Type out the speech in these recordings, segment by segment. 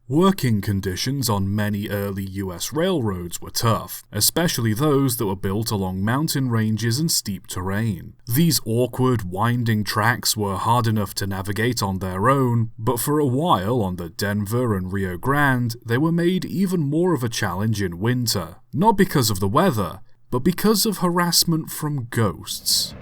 Working conditions on many early US railroads were tough, especially those that were built along mountain ranges and steep terrain. These awkward, winding tracks were hard enough to navigate on their own, but for a while on the Denver and Rio Grande, they were made even more of a challenge in winter, not because of the weather, but because of harassment from ghosts.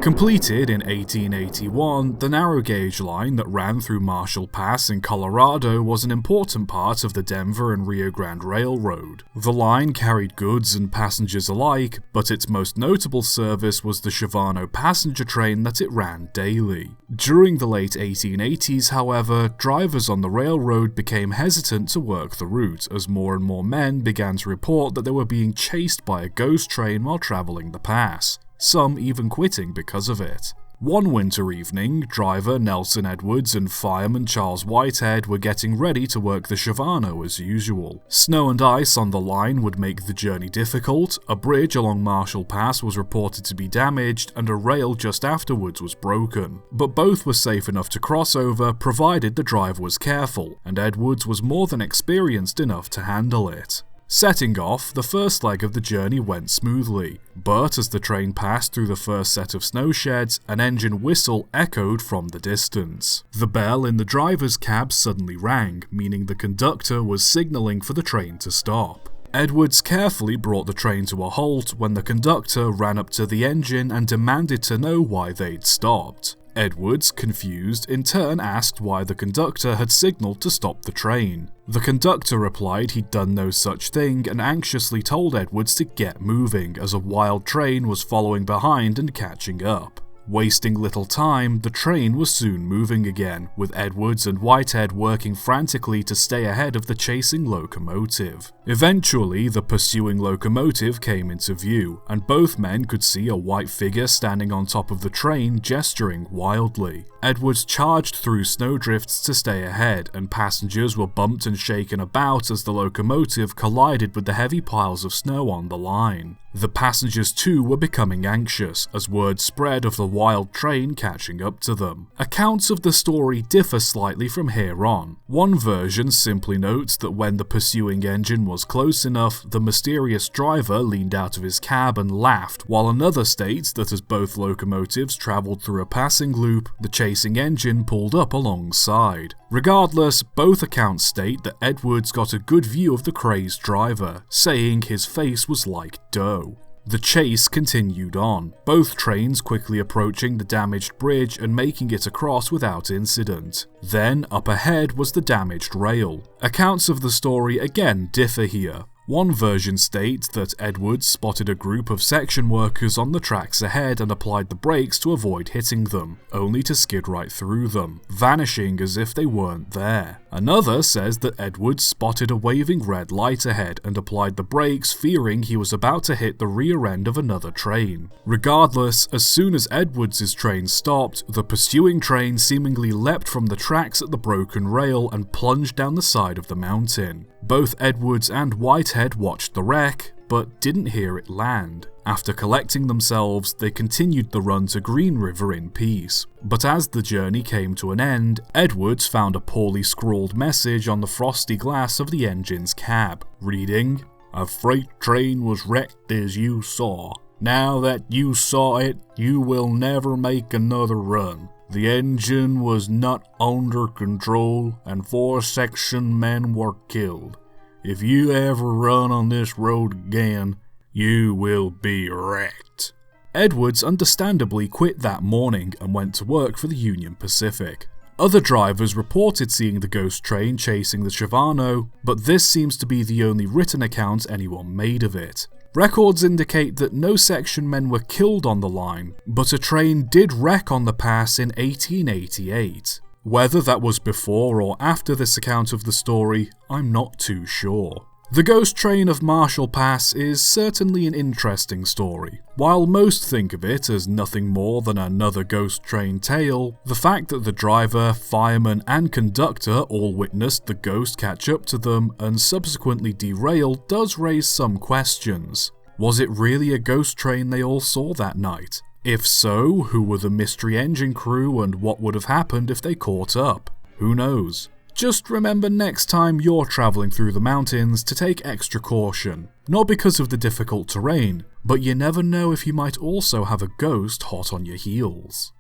Completed in 1881, the narrow gauge line that ran through Marshall Pass in Colorado was an important part of the Denver and Rio Grande Railroad. The line carried goods and passengers alike, but its most notable service was the Shavano passenger train that it ran daily. During the late 1880s, however, drivers on the railroad became hesitant to work the route as more and more men began to report that they were being chased by a ghost train while traveling the pass, some even quitting because of it. One winter evening, driver Nelson Edwards and fireman Charles Whitehead were getting ready to work the Shavano as usual. Snow and ice on the line would make the journey difficult, a bridge along Marshall Pass was reported to be damaged, and a rail just afterwards was broken. But both were safe enough to cross over, provided the driver was careful, and Edwards was more than experienced enough to handle it. Setting off, the first leg of the journey went smoothly, but as the train passed through the first set of snow sheds, an engine whistle echoed from the distance. The bell in the driver's cab suddenly rang, meaning the conductor was signalling for the train to stop. Edwards carefully brought the train to a halt when the conductor ran up to the engine and demanded to know why they'd stopped. Edwards, confused, in turn asked why the conductor had signalled to stop the train. The conductor replied he'd done no such thing and anxiously told Edwards to get moving as a wild train was following behind and catching up. Wasting little time, the train was soon moving again, with Edwards and Whitehead working frantically to stay ahead of the chasing locomotive. Eventually, the pursuing locomotive came into view, and both men could see a white figure standing on top of the train, gesturing wildly. Edwards charged through snowdrifts to stay ahead, and passengers were bumped and shaken about as the locomotive collided with the heavy piles of snow on the line. The passengers too were becoming anxious, as word spread of the wild train catching up to them. Accounts of the story differ slightly from here on. One version simply notes that when the pursuing engine was close enough, the mysterious driver leaned out of his cab and laughed, while another states that as both locomotives travelled through a passing loop, the chasing engine pulled up alongside. Regardless, both accounts state that Edwards got a good view of the crazed driver, saying his face was like dough. The chase continued on, both trains quickly approaching the damaged bridge and making it across without incident. Then, up ahead was the damaged rail. Accounts of the story again differ here. One version states that Edwards spotted a group of section workers on the tracks ahead and applied the brakes to avoid hitting them, only to skid right through them, vanishing as if they weren't there. Another says that Edwards spotted a waving red light ahead and applied the brakes, fearing he was about to hit the rear end of another train. Regardless, as soon as Edwards' train stopped, the pursuing train seemingly leapt from the tracks at the broken rail and plunged down the side of the mountain. Both Edwards and Whitehead watched the wreck, but didn't hear it land. After collecting themselves, they continued the run to Green River in peace. But as the journey came to an end, Edwards found a poorly scrawled message on the frosty glass of the engine's cab, reading, "A freight train was wrecked as you saw. Now that you saw it, you will never make another run. The engine was not under control, and 4 section men were killed. If you ever run on this road again, you will be wrecked." Edwards understandably quit that morning and went to work for the Union Pacific. Other drivers reported seeing the ghost train chasing the Shavano, but this seems to be the only written account anyone made of it. Records indicate that no section men were killed on the line, but a train did wreck on the pass in 1888. Whether that was before or after this account of the story, I'm not too sure. The ghost train of Marshall Pass is certainly an interesting story. While most think of it as nothing more than another ghost train tale, the fact that the driver, fireman and conductor all witnessed the ghost catch up to them and subsequently derail does raise some questions. Was it really a ghost train they all saw that night? If so, who were the mystery engine crew and what would have happened if they caught up? Who knows? Just remember next time you're travelling through the mountains to take extra caution. Not because of the difficult terrain, but you never know if you might also have a ghost hot on your heels.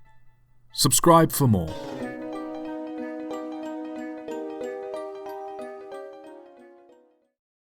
Subscribe for more.